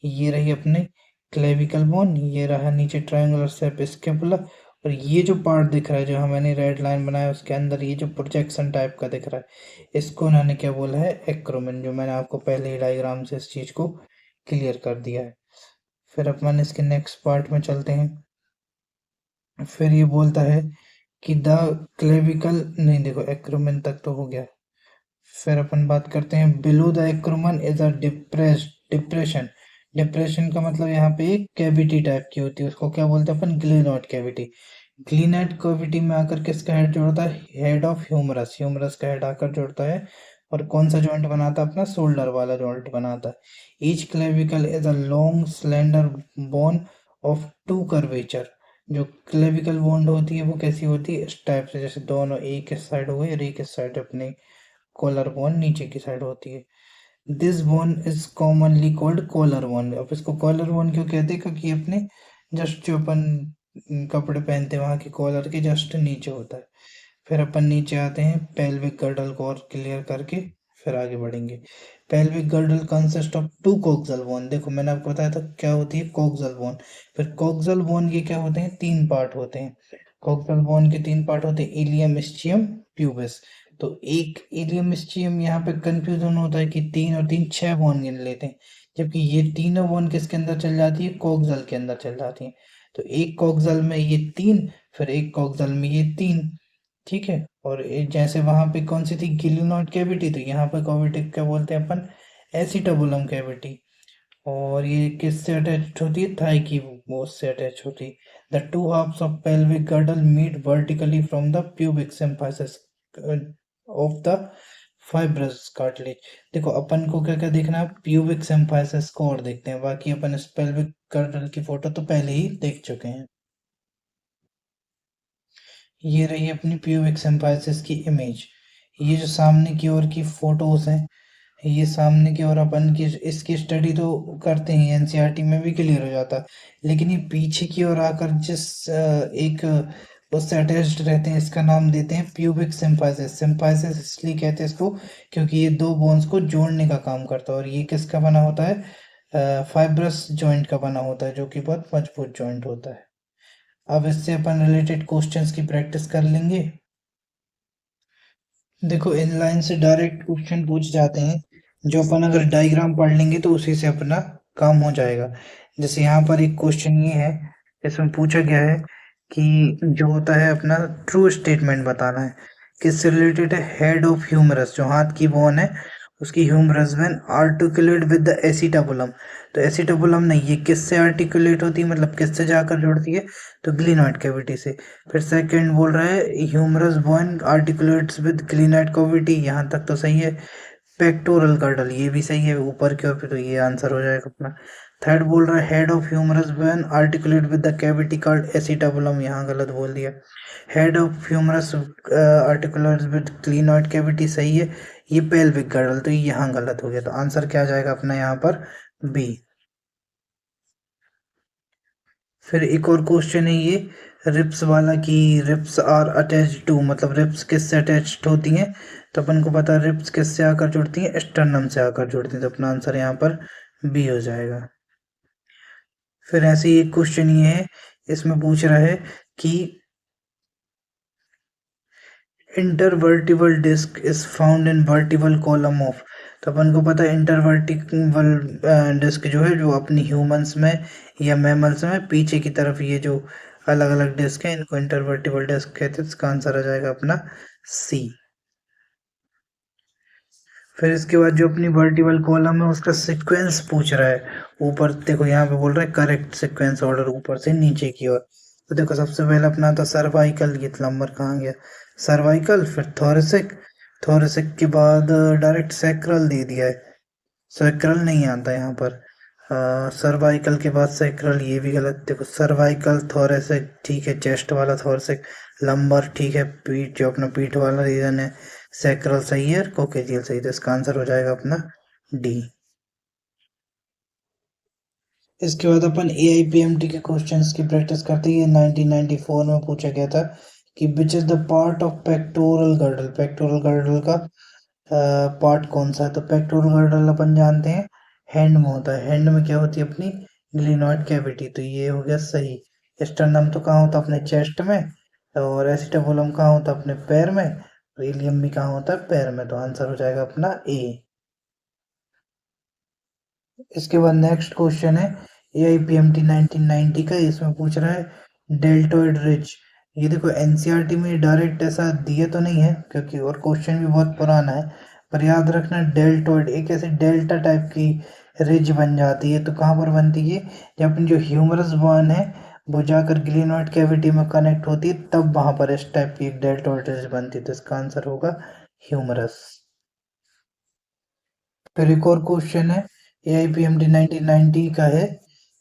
ये रही अपने क्लेविकल बोन, ये रहा नीचे ट्रायंगुलर शेप स्केपुला, और ये जो पार्ट दिख रहा है जो मैंने रेड लाइन बनाया उसके अंदर ये जो प्रोजेक्शन टाइप का दिख रहा है, इसको उन्होंने क्या बोला है, एक्रोमेन, जो मैंने आपको पहले ही डायग्राम से इस चीज को क्लियर कर दिया है। फिर अपन इसके नेक्स्ट पार्ट में चलते हैं। फिर ये बोलता है कि द क्लेविकल, नहीं देखो एक्रोमेन तक तो हो गया। फिर अपन बात करते हैं below the acromion is a depression. Depression का मतलब यहाँ पे एक कैविटी टाइप की होती है, उसको क्या बोलते हैं अपन, ग्लिनॉइड कैविटी। ग्लिनॉइड कैविटी में आकर किसका हेड जोड़ता है, हेड ऑफ ह्यूमरस, ह्यूमरस का हेड आकर जोड़ता है, और कौन सा जॉइंट बनाता है, अपना शोल्डर वाला जॉइंट बनाता है। Each clavicle is a long slender bone of two curvature. जो क्लेविकल बोन होती है वो कैसी होती है, इस टाइप से, जैसे दोनों एक इस साइड हो गई और एक इस साइड अपनी कॉलर बोन नीचे की साइड होती है। This bone is commonly called collar bone. अब इसको कॉलर बोन क्यों कहते हैं, क्योंकि अपने जस्ट जो अपन कपड़े पहनते हैं वहाँ की कॉलर के जस्ट नीचे होता है। फिर अपन नीचे आते हैं पेल्विक गर्डल को और क्लियर करके फिर आगे बढ़ेंगे। Pelvic girdle consist of two coxal bone. देखो मैंने आपको बताया था क्या होती है, कोक्सल बोन। फिर कोक्सल बोन के क्या होते हैं, तीन पार्ट होते हैं। कोक्सल बोन के तीन पार्ट होते हैं, इलियम, इस्चियम, प्यूबिस। तो एक इलियम स्टीम यहाँ पे कंफ्यूजन होता है कि तीन और तीन छह बोन गिन लेते हैं, जबकि ये तीनों बोन किसके अंदर चल जाती है, कोक्सल के अंदर चल जाती है। तो एक कोक्सल में ये तीन, फिर एक कोक्सल में ये तीन, ठीक है। और जैसे वहां पे कौन सी थी, गिलिनॉइड कैविटी, तो यहाँ पे कैविटी क्या बोलते हैं अपन, एसिटाबुलम कैविटी। और ये किससे अटैच होती है, थाई की बोन से अटैच होती है। The two halves of pelvic girdle meet vertically from the pubic symphysis of the fibrous cartilage. देखो अपन को क्या क्या देखना है, प्यूबिक सिम्फाइसिस को और देखते हैं, बाकी अपन इस पेल्विक गर्डल की फोटो तो पहले ही देख चुके हैं। ये रही अपनी प्यूबिक सिम्फाइसिस की इमेज। ये जो सामने की ओर की फोटोज हैं, ये सामने की ओर अपन की इसकी स्टडी तो करते हैं, एनसीईआरटी में भी क्लियर हो जाता है, लेकिन ये पीछे की ओर आकर जिस एक उससे अटैच्ड रहते हैं, इसका नाम देते हैं प्यूबिक सिम्फाइसिस। सिम्फाइसिस इसलिए कहते हैं इसको क्योंकि ये दो बोन्स को जोड़ने का काम करता है, और ये किसका बना होता है, फाइब्रस जॉइंट का बना होता है, जो कि बहुत मजबूत जॉइंट होता है। अब इससे अपन रिलेटेड क्वेश्चंस की प्रैक्टिस कर लेंगे। देखो इनलाइन से डायरेक्ट क्वेश्चन पूछ जाते हैं, जो अपन अगर डायग्राम पढ़ लेंगे तो उसी से अपना काम हो जाएगा। जैसे यहाँ पर एक क्वेश्चन ये है, इसमें पूछा गया है कि जो होता है अपना ट्रू स्टेटमेंट बताना है, किससे रिलेटेड है, हेड ऑफ ह्यूमरस, जो हाथ की बोन है उसकी humerus when articulate with the acetabulum. तो एसिटाबुलम नहीं, ये किससे आर्टिकुलेट होती है, मतलब किससे जाकर जुड़ती है, तो ग्लिनॉइड कैविटी से। फिर सेकंड बोल रहा है humerus bone articulates with glenoid cavity, यहाँ तक तो सही है। पेक्टोरल कर्टल, ये भी सही है ऊपर की ओर पे, तो ये आंसर हो जाएगा अपना। थर्ड बोल रहा है head of humerus bone articulate with the cavity called acetabulum, यहाँ गलत बोल दिया। Head of humerus articulate with glenoid cavity सही है। ये पेल्विक गर्डल, तो ये यहाँ गलत हो गया, तो आंसर क्या आ जाएगा अपना यहाँ पर, बी। फिर एक और क्वेश्चन है ये रिप्स वाला कि रिप्स आर अटैच्ड टू, मतलब रिप्स किससे अटैच्ड होती हैं। तो अपन को पता है रिप्स किससे आकर जुड़ती हैं, स्टर्नम से आकर जुड़ती हैं, तो अपना आंसर यहाँ पर बी हो जाएगा। फिर ऐसे ही एक क्वेश्चन ये है, इसमें पूछ रहा है कि intervertebral disc is found in vertebral column of. तो अपन को पता है इंटरवर्टिबल डिस्क जो है, जो अपनी ह्यूमंस में या मैमल्स में पीछे की तरफ ये जो अलग अलग डिस्क है, इनको इंटरवर्टिबल डिस्क कहते हैं। इसका आंसर आ जाएगा अपना सी। फिर इसके बाद जो अपनी वर्टिकल कॉलम है उसका सीक्वेंस पूछ रहा है। ऊपर देखो यहाँ पे बोल रहा है करेक्ट सीक्वेंस ऑर्डर ऊपर से नीचे की ओर। तो देखो सबसे पहले अपना था सर्वाइकल, ये नंबर कहाँ गया, सर्वाइकल, फिर थोरेसिक, थोरेसिक के बाद डायरेक्ट सैक्रल दे दिया है। सैक्रल नहीं आता यहाँ पर। सर्वाइकल के बाद सैक्रल, ये भी गलत। देखो सर्वाइकल, थोरेसिक ठीक है, चेस्ट वाला थोरेसिक, लंबर ठीक है, पीठ जो अपना पीठ वाला रीजन है, सैक्रल सही है, कोकेजियल सही है। तो इसका आंसर हो जाएगा अपना डी। इसके बाद अपन AIPMT के क्वेश्चंस की प्रैक्टिस करते हैं। 1994 में पूछा गया था कि which is the part of pectoral girdle, pectoral girdle का पार्ट कौन सा है। तो पेक्टोरल गर्डल अपन जानते हैं हैंड में होता है। हैंड में क्या होती है अपनी ग्लिनॉइड कैविटी, तो ये हो गया सही। स्टर्नम तो कहाँ होता है अपने चेस्ट में, और एसिटाबुलम कहाँ होता है अपने पैर में, और इलियम भी कहाँ होता है पैर में। तो आंसर हो जाएगा अपना ए। इसके बाद नेक्स्ट क्वेश्चन है AIPMT 1990 का। इसमें पूछ रहा है डेल्टोइड रिज। ये देखो एनसीईआरटी में डायरेक्ट ऐसा दिए तो नहीं है क्योंकि, और क्वेश्चन भी बहुत पुराना है, पर याद रखना डेल्टोइड एक ऐसे डेल्टा टाइप की रिज बन जाती है। तो कहाँ पर बनती है, जब अपनी जो ह्यूमरस बॉन है वो जाकर ग्लिनॉइड कैविटी में कनेक्ट होती है, तब वहां पर इस टाइप की एक डेल्टोइड रिज बनती है। तो इसका आंसर होगा ह्यूमरस। फिर एक और क्वेश्चन है AIPMT 1990 का है।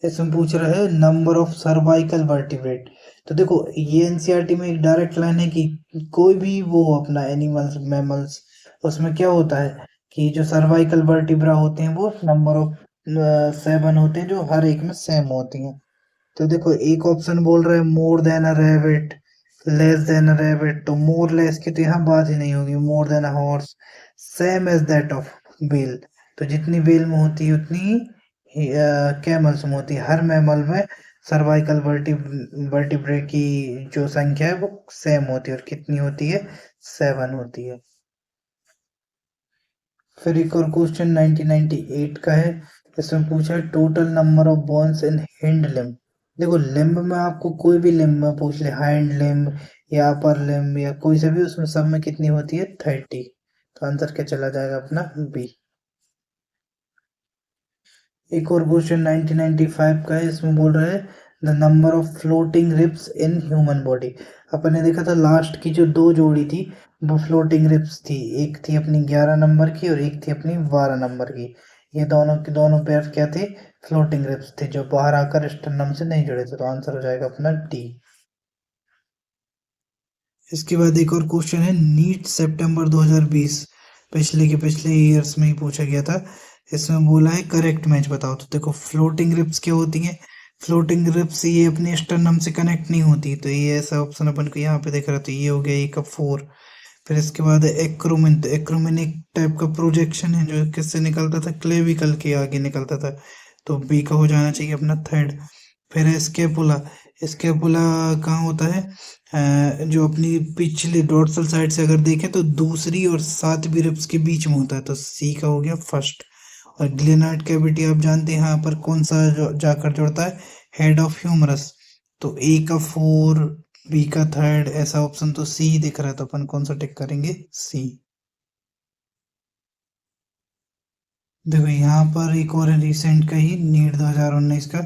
इसमें पूछ रहा है नंबर ऑफ सर्वाइकल वर्टिब्रेट। तो देखो ये एनसीईआरटी में एक डायरेक्ट लाइन है कि कोई भी वो अपना एनिमल्स मैमल्स, उसमें क्या होता है कि जो सर्वाइकल वर्टिब्रा होते हैं वो नंबर ऑफ 7 होते हैं, जो हर एक में सेम होती हैं। तो देखो एक ऑप्शन बोल रहा है मोर than a rabbit, less than a rabbit. तो मोर लेस की तो यहाँ बात ही नहीं होगी, more than a horse, same as that of बेल। तो जितनी बेल में होती है उतनी ही कैमल्स में होती है। हर मैमल में सर्वाइकल वर्टिब्रे की जो संख्या है वो सेम होती है, और कितनी होती है, 7 होती है। फिर एक और क्वेश्चन 1998 का है। इसमें पूछा है total number of bones in hind limb. देखो लिम्ब में आपको कोई भी लिम्ब में पूछ ले, हाइंड लिम्ब या अपर लिम्ब या कोई से भी, उसमें सब में कितनी होती है, 30। तो आंसर क्या चला जाएगा अपना बी। एक और क्वेश्चन 1995 का है। इसमें बोल रहा है the number of floating ribs in human body. अपन ने देखा था लास्ट की जो दो जोड़ी थी वो फ्लोटिंग रिब्स थी, एक थी अपनी 11 नंबर की और एक थी अपनी 12 नंबर की। ये दोनों के दोनों पेयर क्या थे, फ्लोटिंग रिब्स थे, जो बाहर आकर स्टर्नम से नहीं जुड़े थे। तो आंसर हो जाएगा अपना डी। इसके बाद एक और क्वेश्चन है नीट सितंबर 2020, पिछले के पिछले ईयर्स में ही पूछा गया था। इसमें बोला है करेक्ट मैच बताओ। तो देखो फ्लोटिंग रिप्स क्या होती हैं, फ्लोटिंग रिप्स ये अपने स्टर्नम से कनेक्ट नहीं होती, तो ये ऐसा ऑप्शन अपन को यहाँ पे देख रहा था। तो ये हो गया एक 4। फिर इसके बाद एक्रोमिन। तो एक्रोमिन एक टाइप का प्रोजेक्शन है जो किससे निकलता था, क्लेविकल के आगे निकलता था। तो बी का हो जाना चाहिए अपना थर्ड। फिर है स्केपुला। स्केपुला कहाँ होता है, जो अपनी पिछली डोर्सल साइड से अगर देखें तो दूसरी और सातवीं रिब्स के बीच में होता है। तो सी का हो गया फर्स्ट। और ग्लेनार्ड कैविटी आप जानते हैं यहाँ पर कौन सा जाकर जुड़ता है, हेड ऑफ ह्यूमरस। तो ए का 4, बी का थर्ड, ऐसा ऑप्शन तो सी दिख रहा है। तो अपन कौन सा टिक करेंगे, सी। देखो यहाँ पर एक और रिसेंट का ही नीट 2019 का।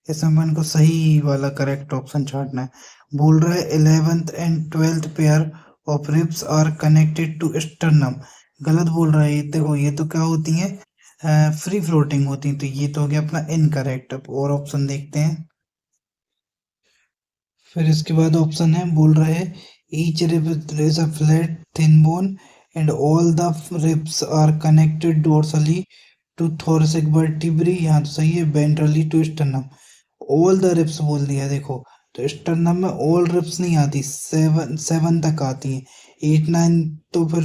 इसमें अपन को सही वाला करेक्ट ऑप्शन छांटना है। बोल रहा है 11th and 12th pair of ribs are connected to sternum. गलत बोल रहा है ये। देखो ये तो क्या होती है, फ्री फ्लोटिंग होती है। तो ये तो हो गया अपना इनकरेक्ट। अब और ऑप्शन देखते हैं। फिर इसके बाद ऑप्शन है, बोल रहा है each rib is a flat thin bone and all the ribs are connected dorsally to thoracic vertebrae. यहाँ तो सही है, ventrally to sternum. All the ribs बोल दिया देखो। तो स्टर्नम में ऑल रिप्स नहीं आती, सेवन सेवन तक आती हैं। एट नाइन तो फिर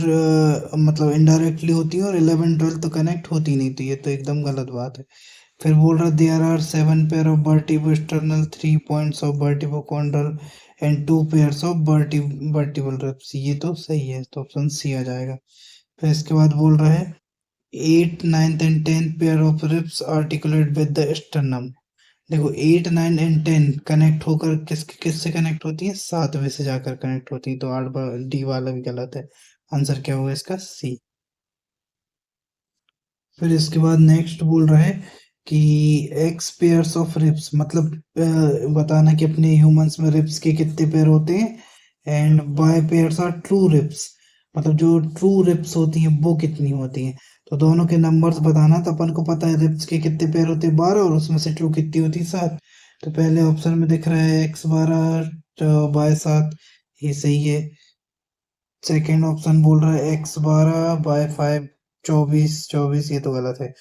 मतलब इनडायरेक्टली होती है, और 11 12 तो कनेक्ट होती नहीं, तो ये तो एकदम गलत बात है। फिर बोल रहा there are seven pair of vertebro sternal, three points of vertebro chondral and two pairs of vertebral ribs, ये तो सही है, तो ऑप्शन सी आ जाएगा। फिर इसके बाद बोल रहा है eight ninth and tenth pair of ribs articulate with the sternum. देखो eight nine and ten connect होकर किससे कनेक्ट होती है, सातवें से जाकर कनेक्ट होती है, तो आठ डी वाला भी गलत है। आंसर क्या होगा इसका, सी। फिर इसके बाद नेक्स्ट बोल रहा है कि एक्स पेयर्स ऑफ रिब्स, मतलब बताना कि अपने ह्यूमंस में रिब्स के कितने पेयर होते हैं, and by pairs are true ribs, मतलब जो ट्रू रिब्स होती हैं वो कितनी होती हैं। तो दोनों के नंबर्स बताना, तो अपन को पता है रिब्स के कितने पेयर होते हैं, 12, और उसमें से ट्रू कितनी होती है, 7। तो पहले ऑप्शन में दिख रहा है x 12 बाय 7, ये सही है। सेकेंड ऑप्शन बोल रहा है x 12 बाय 5, 24 24, ये तो गलत है।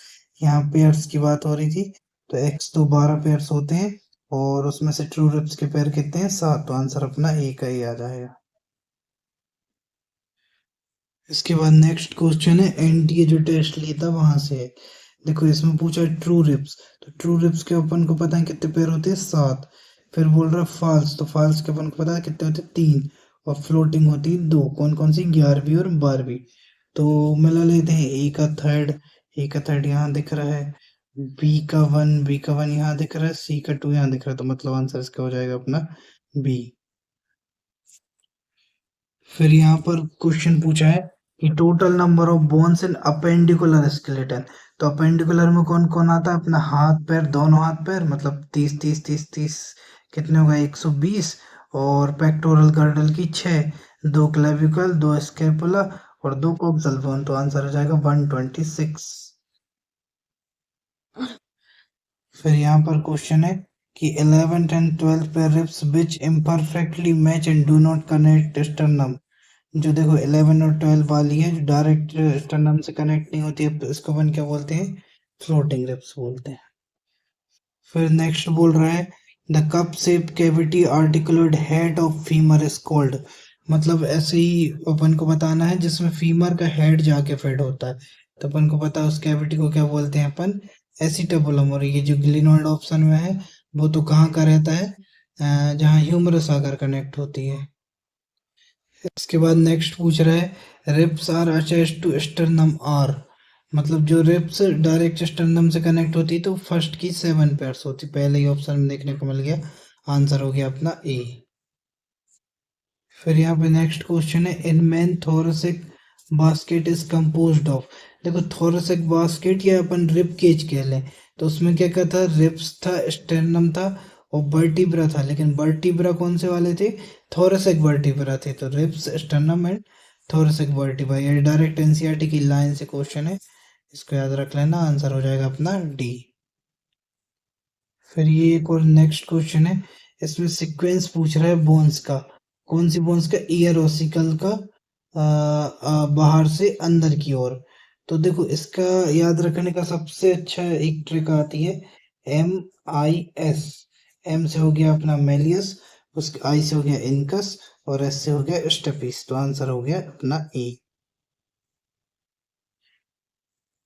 यहाँ पेयर्स की बात हो रही थी, तो x तो 12 पेयर्स होते हैं, और उसमें से ट्रू रिप्स के पेयर कितने हैं, 7, तो आंसर अपना ए का ही आ जाएगा। इसके बाद नेक्स्ट क्वेश्चन है एनटीए जो टेस्ट लिया था वहां से है। देखो इसमें पूछा है ट्रू रिप्स, तो ट्रू रिप्स के अपन को पता है कितने पेयर होते हैं, 7। फिर बोल रहा है फॉल्स, तो फॉल्स के अपन को पता है कितने होते हैं, 3। और फ्लोटिंग होती है 2, कौन कौन सी, 11वीं और 12वीं। तो मिला लेते हैं, ए का थर्ड यहाँ दिख रहा है, बी का 1 यहाँ दिख रहा है, सी का 2 यहाँ दिख रहा है, तो मतलब आंसर इसका हो जाएगा अपना बी। फिर यहाँ पर क्वेश्चन पूछा है कि total number of bones in appendicular skeleton. तो अपेंडिकुलर में कौन कौन आता है, अपना हाथ पैर, दोनों हाथ पैर, मतलब 30 30 30 30, कितने होगा, 120। और पेक्टोरल गर्डल की 6, 2 क्लेविकल, 2 स्कैपुला, और 2 कोक्सल बोन, तो आंसर हो जाएगा 126। फिर यहाँ पर क्वेश्चन है कि 11th and 12th pair ribs which imperfectly match and do not connect sternum. जो देखो 11 और 12 वाली है, जो डायरेक्ट स्टर्नम से कनेक्ट नहीं होती है, इसको अपन क्या बोलते हैं, फ्लोटिंग रिब्स बोलते हैं। फिर नेक्स्ट बोल रहा है the cup shape cavity articulate head of femur is called. मतलब ऐसे ही अपन को बताना है जिसमें फीमर का हेड जाके फिट होता है, तो अपन को पता है उस कैविटी को क्या बोलते हैं अपन, एसिटाबुलम। और ये जो ग्लिनॉइड ऑप्शन में है वो तो कहाँ का रहता है, जहाँ ह्यूमरस आकर कनेक्ट होती है। इसके बाद नेक्स्ट पूछ रहा है ribs are attached to sternum are, मतलब जो रिप्स डायरेक्ट स्टर्नम से कनेक्ट होती तो फर्स्ट की 7 पेयर्स होती, पहले ही ऑप्शन में देखने को मिल गया, आंसर हो गया अपना ए। फिर यहाँ पे नेक्स्ट क्वेश्चन है in man thoracic basket is composed of. देखो थोरेसिक बास्केट या अपन रिब केज कह लें, तो उसमें क्या क्या था, रिब्स था, स्टेर्नम था, और वर्टिब्रा था। लेकिन वर्टिब्रा कौन से वाले थे, थोरेसिक वर्टिब्रा थे, तो रिब्स, स्टेर्नम एंड थोरेसिक वर्टिब्रा। ये डायरेक्ट एनसीईआरटी की लाइन से क्वेश्चन है, इसको याद रख लेना, आंसर हो जाएगा अपना डी। फिर ये एक और नेक्स्ट क्वेश्चन है, इसमें सीक्वेंस पूछ रहा है बोन्स का, कौन सी बोन्स का, ईयर ओसिकल का, बाहर से अंदर की ओर। तो देखो इसका याद रखने का सबसे अच्छा एक ट्रिक आती है, MIS। एम से हो गया अपना मेलियस, उसके आई से हो गया इनकस, और एस से हो गया स्टेपिस, तो आंसर हो गया अपना ए।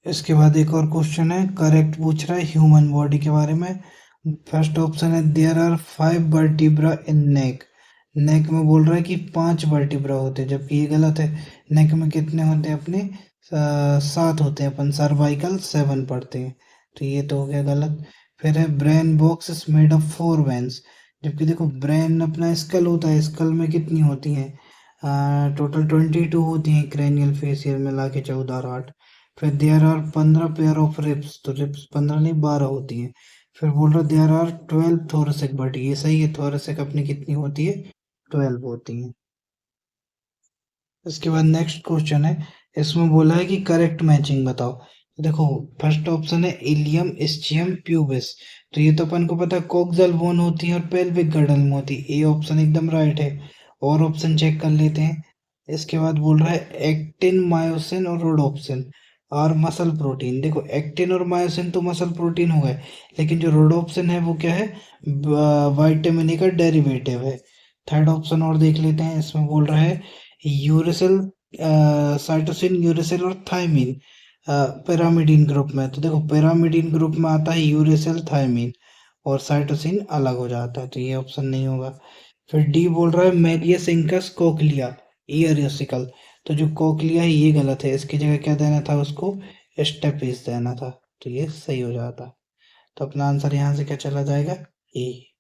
इसके बाद एक और क्वेश्चन है, करेक्ट पूछ रहा है ह्यूमन बॉडी के बारे में। फर्स्ट ऑप्शन है देयर आर 5 वर्टिब्रा इन नेक। नेक में बोल रहा है कि 5 वर्टिब्रा होते हैं, जबकि ये गलत है। नेक में कितने होते हैं अपने, 7 होते हैं, अपन सर्वाइकल 7 पढ़ते हैं, तो ये तो हो गया गलत। फिर है brain box is made of 4 veins, जबकि देखो ब्रेन अपना स्कल होता है, स्कल में कितनी होती हैं, टोटल 22 होती हैं, क्रेनियल फेसियल मिला के 14 और 8। फिर there are 15 pair of ribs, तो रिब्स 15 नहीं 12 होती हैं। फिर बोल रहा देयर आर 12 थोरेसिक बॉडी, ये सही है, थोरेसिक अपनी कितनी होती है, 12 होती हैं। इसके बाद नेक्स्ट क्वेश्चन है, इसमें बोला है कि करेक्ट मैचिंग बताओ। तो देखो फर्स्ट ऑप्शन है इलियम इस्चियम प्यूबिस, तो ये तो अपन को पता है कोक्सल बोन होती है और पेल्विक गर्डल में होती है, ए ऑप्शन एकदम राइट है। और ऑप्शन चेक कर लेते हैं। इसके बाद बोल रहा है एक्टिन मायोसिन और रोडोप्सिन। और मसल प्रोटीन। देखो एक्टिन और मायोसिन तो मसल प्रोटीन हो गए, लेकिन जो रोडोप्सिन है वो क्या है, विटामिन ए का डेरिवेटिव है। थर्ड ऑप्शन और देख लेते हैं, इसमें बोल रहा है यूरेसिल, साइटोसिन, यूरेसिल और थायमीन पिरामिडीन ग्रुप में। तो देखो पिरामिडीन ग्रुप में आता है यूरेसिल, थायमीन, और साइटोसिन अलग हो जाता है, तो ये ऑप्शन नहीं होगा। फिर डी बोल रहा है मेलियस इंकस कोक्लिया ईयरियोसिकल। तो जो कोक्लिया है ये गलत है, इसकी जगह क्या देना था उसको, स्टेपिस देना था, तो ये सही हो जाता। तो अपना आंसर यहाँ से क्या चला जाएगा, ए।